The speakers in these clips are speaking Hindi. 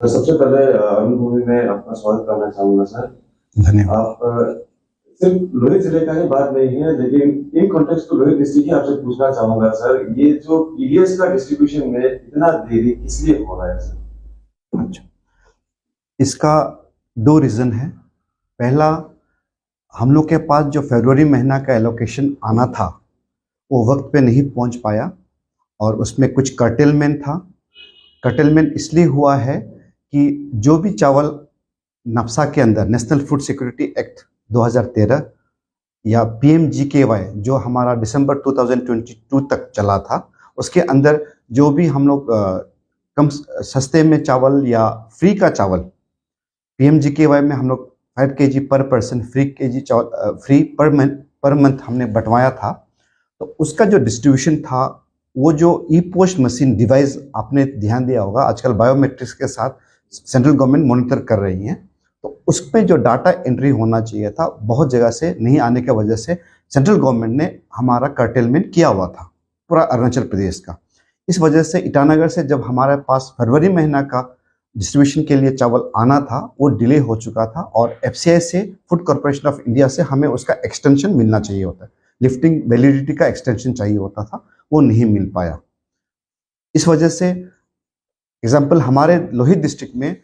तो सबसे पहले अरुण भूमि में आपका स्वागत करना चाहूंगा सर। धन्यवाद। आप सिर्फ लोहित जिले का ही बात नहीं है, लेकिन इन कॉन्टेक्स्ट तो लोहित डिस्ट्रिक्ट ही आपसे पूछना चाहूंगा सर, ये जो पीडीएस का डिस्ट्रीब्यूशन में इतना देरी किस लिए हो रहा है सर? अच्छा, इसका दो रीज़न है। पहला, हम लोग के पास जो फरवरी महीना का एलोकेशन आना था वो वक्त पे नहीं पहुंच पाया और उसमें कुछ कर्टेलमेंट था। कर्टेलमेंट इसलिए हुआ है कि जो भी चावल नफ्सा के अंदर नेशनल फूड सिक्योरिटी एक्ट 2013 या पीएमजीकेवाई जो हमारा दिसंबर 2022 तक चला था, उसके अंदर जो भी हम लोग कम सस्ते में चावल या फ्री का चावल, पीएमजीकेवाई में हम लोग 5 kg पर पर्सन फ्री पर मंथ हमने बंटवाया था। तो उसका जो डिस्ट्रीब्यूशन था, वो जो ई पोस्ट मशीन डिवाइस आपने ध्यान दिया होगा, आजकल बायोमेट्रिक्स के साथ सेंट्रल गवर्नमेंट मॉनिटर कर रही है, तो उसमें जो डाटा एंट्री होना चाहिए था बहुत जगह से नहीं आने की वजह से सेंट्रल गवर्नमेंट ने हमारा कर्टेलमेंट किया हुआ था पूरा अरुणाचल प्रदेश का। इस वजह से ईटानगर से जब हमारे पास फरवरी महीना का डिस्ट्रीब्यूशन के लिए चावल आना था वो डिले हो चुका था और एफसीआई से, फूड कॉर्पोरेशन ऑफ इंडिया से हमें उसका एक्सटेंशन मिलना चाहिए होता है, लिफ्टिंग वैलिडिटी का एक्सटेंशन चाहिए होता था, वो नहीं मिल पाया। इस वजह से एग्जाम्पल हमारे लोहित डिस्ट्रिक्ट में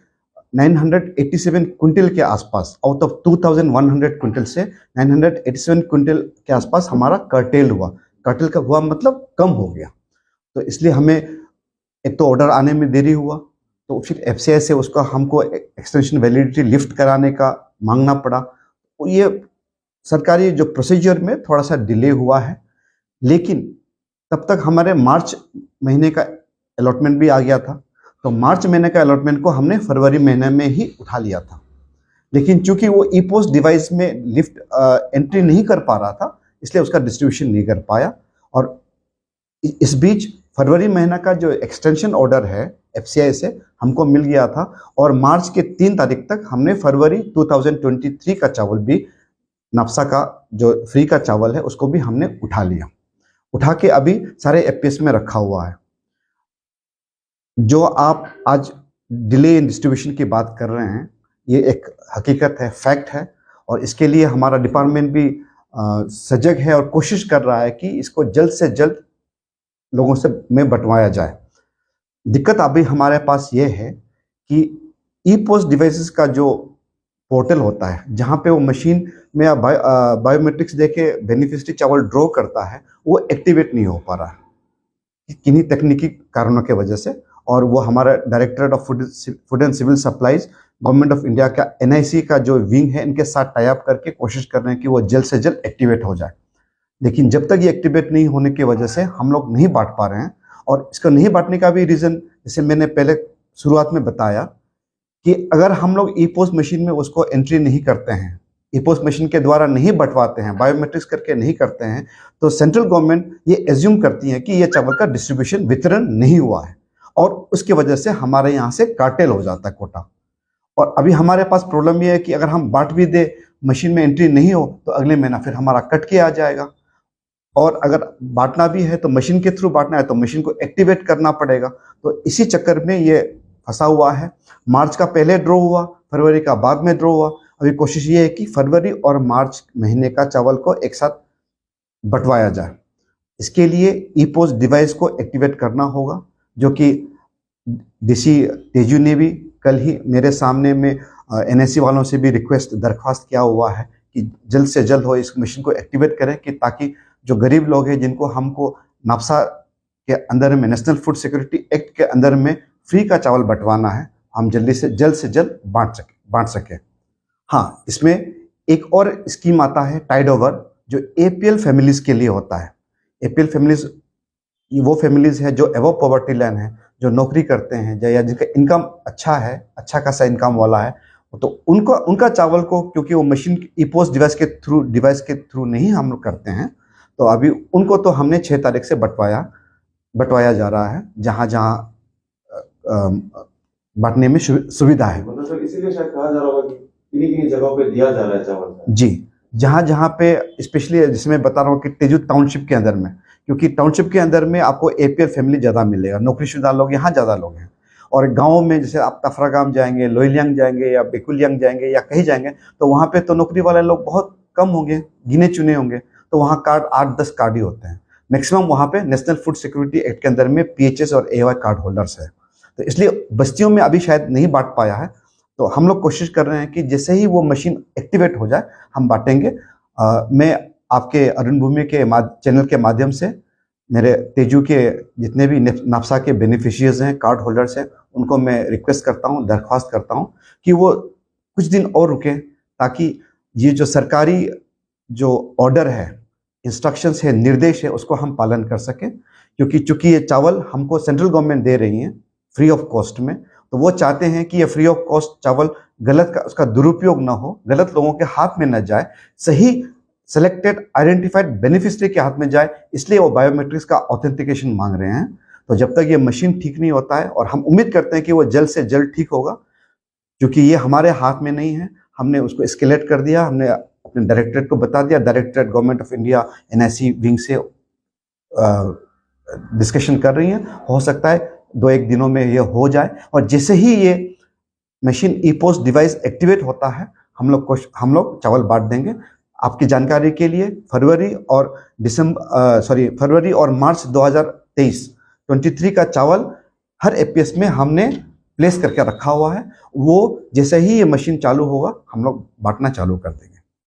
987 क्विंटल के आसपास, आउट ऑफ 2100 क्विंटल से 987 क्विंटल के आसपास हमारा कर्टेल हुआ। कर्टेल का हुआ मतलब कम हो गया, तो इसलिए हमें एक तो ऑर्डर आने में देरी हुआ, तो फिर एफसीआई से उसका हमको एक्सटेंशन वैलिडिटी लिफ्ट कराने का मांगना पड़ा। तो ये सरकारी जो प्रोसीजर में थोड़ा सा डिले हुआ है, लेकिन तब तक हमारे मार्च महीने का अलॉटमेंट भी आ गया था, तो मार्च महीने का अलॉटमेंट को हमने फरवरी महीने में ही उठा लिया था। लेकिन चूंकि वो ई पोस्ट डिवाइस में लिफ्ट एंट्री नहीं कर पा रहा था, इसलिए उसका डिस्ट्रीब्यूशन नहीं कर पाया। और इस बीच फरवरी महीना का जो एक्सटेंशन ऑर्डर है एफसीआई से हमको मिल गया था और मार्च के 3 तारीख तक हमने फरवरी 2023 का चावल भी, नफ्सा का जो फ्री का चावल है, उसको भी हमने उठा लिया। उठा के अभी सारे एफपीएस में रखा हुआ है। जो आप आज डिले इन डिस्ट्रीब्यूशन की बात कर रहे हैं, ये एक हकीकत है, फैक्ट है, और इसके लिए हमारा डिपार्टमेंट भी सजग है और कोशिश कर रहा है कि इसको जल्द से जल्द लोगों से में बंटवाया जाए। दिक्कत अभी हमारे पास ये है कि ई पोस्ट डिवाइसेस का जो पोर्टल होता है, जहाँ पे वो मशीन में बायोमेट्रिक्स देके बेनिफिशियरी चावल ड्रॉ करता है, वो एक्टिवेट नहीं हो पा रहा है किन्हीं तकनीकी कारणों के वजह से। और वो हमारा directorate of food and civil supplies, government of India का एनआईसी का जो विंग है, इनके साथ टाई अप करके कोशिश कर रहे हैं कि वो जल्द से जल्द एक्टिवेट हो जाए। लेकिन जब तक ये एक्टिवेट नहीं होने की वजह से हम लोग नहीं बांट पा रहे हैं। और इसका नहीं बांटने का भी रीज़न, जैसे मैंने पहले शुरुआत में बताया, कि अगर हम लोग ई पोस्ट मशीन में उसको एंट्री नहीं करते हैं, ई पोस्ट मशीन के द्वारा नहीं बंटवाते हैं, बायोमेट्रिक्स करके नहीं करते हैं, तो सेंट्रल गवर्नमेंट ये एज्यूम करती है कि ये चावल का डिस्ट्रीब्यूशन, वितरण नहीं हुआ है, और उसकी वजह से हमारे यहाँ से कार्टेल हो जाता है कोटा। और अभी हमारे पास प्रॉब्लम ये है कि अगर हम बांट भी दे, मशीन में एंट्री नहीं हो, तो अगले महीना फिर हमारा कट के आ जाएगा। और अगर बांटना भी है तो मशीन के थ्रू बांटना है तो मशीन को एक्टिवेट करना पड़ेगा। तो इसी चक्कर में ये फंसा हुआ है। मार्च का पहले ड्रॉ हुआ, फरवरी का बाद में ड्रॉ हुआ। अभी कोशिश ये है कि फरवरी और मार्च महीने का चावल को एक साथ बंटवाया जाए। इसके लिए ई पोस्ट डिवाइस को एक्टिवेट करना होगा, जो कि डीसी तेजू ने भी कल ही मेरे सामने में एनएससी वालों से भी दरख्वास्त किया हुआ है कि जल्द से जल्द हो इस मशीन को एक्टिवेट करें, कि ताकि जो गरीब लोग हैं जिनको हमको नफ्सा के अंदर में, नेशनल फूड सिक्योरिटी एक्ट के अंदर में फ्री का चावल बंटवाना है, हम जल्द से जल्द बांट सके। हाँ, इसमें एक और स्कीम आता है टाइड ओवर, जो एपीएल फैमिलीज के लिए होता है। एपीएल फैमिलीज वो फैमिलीज है जो एबव पॉवर्टी लाइन है, जो नौकरी करते हैं या जिनका इनकम अच्छा है, अच्छा खासा इनकम वाला है, तो उनका चावल को, क्योंकि वो मशीन ई पोस्ट डिवाइस के थ्रू नहीं हम लोग करते हैं, तो अभी उनको तो हमने 6 तारीख से बंटवाया जा रहा है, जहाँ जहाँ बांटने में सुविधा है। मतलब सर इसीलिए शायद कहा जा रहा होगा कि किन्हीं जगहों पे दिया जा रहा है चावल। जी, जहाँ जहाँ पे, स्पेशली जिसमें बता रहा हूँ कि तेजू टाउनशिप के अंदर में, क्योंकि टाउनशिप के अंदर में आपको एपीएल फैमिली ज़्यादा मिलेगा, नौकरीशुदा लोग यहाँ ज़्यादा लोग हैं, और गाँव में जैसे आप तफरागाम जाएंगे, लोहियांग जाएंगे या बेकुलियांग जाएंगे या कहीं जाएंगे, तो वहाँ पे तो नौकरी वाले लोग बहुत कम होंगे, गिने चुने होंगे, तो वहाँ कार्ड 8-10 कार्ड ही होते हैं मैक्सिमम। वहाँ पे नेशनल फूड सिक्योरिटी एक्ट के अंदर में PHS और AOI कार्ड होल्डर्स है, तो इसलिए बस्तियों में अभी शायद नहीं बांट पाया है। तो हम लोग कोशिश कर रहे हैं कि जैसे ही वो मशीन एक्टिवेट हो जाए हम बांटेंगे। मैं आपके अरुण भूमि के चैनल के माध्यम से मेरे तेजू के जितने भी नाफसा के बेनिफिशियर्स हैं, कार्ड होल्डर्स हैं, उनको मैं रिक्वेस्ट करता हूँ, दरख्वास्त करता हूँ कि वो कुछ दिन और रुकें, ताकि ये जो सरकारी जो ऑर्डर है, इंस्ट्रक्शंस है, निर्देश है, उसको हम पालन कर सकें। क्योंकि चूंकि ये चावल हमको सेंट्रल गवर्नमेंट दे रही है फ्री ऑफ कॉस्ट में, तो वो चाहते हैं कि ये फ्री ऑफ कॉस्ट चावल गलत का उसका दुरुपयोग ना हो, गलत लोगों के हाथ में न जाए, सही सेलेक्टेड आइडेंटिफाइड बेनिफिशियरी के हाथ में जाए, इसलिए वो बायोमेट्रिक्स का ऑथेंटिकेशन मांग रहे हैं। तो जब तक ये मशीन ठीक नहीं होता है, और हम उम्मीद करते हैं कि वो जल्द से जल्द ठीक होगा, क्योंकि ये हमारे हाथ में नहीं है, हमने उसको एस्केलेट कर दिया, हमने अपने डायरेक्टरेट को बता दिया, directorate government of India NIC wing से डिस्कशन कर रही है, हो सकता है 2-1 दिनों में ये हो जाए। और जैसे ही ये मशीन e-पोस्ट डिवाइस एक्टिवेट होता है, हम लोग चावल बांट देंगे। आपकी जानकारी के लिए फरवरी और मार्च 2023 का चावल हर APS में हमने प्लेस करके रखा हुआ है। वो जैसे ही ये मशीन चालू होगा हम लोग बांटना चालू कर देंगे।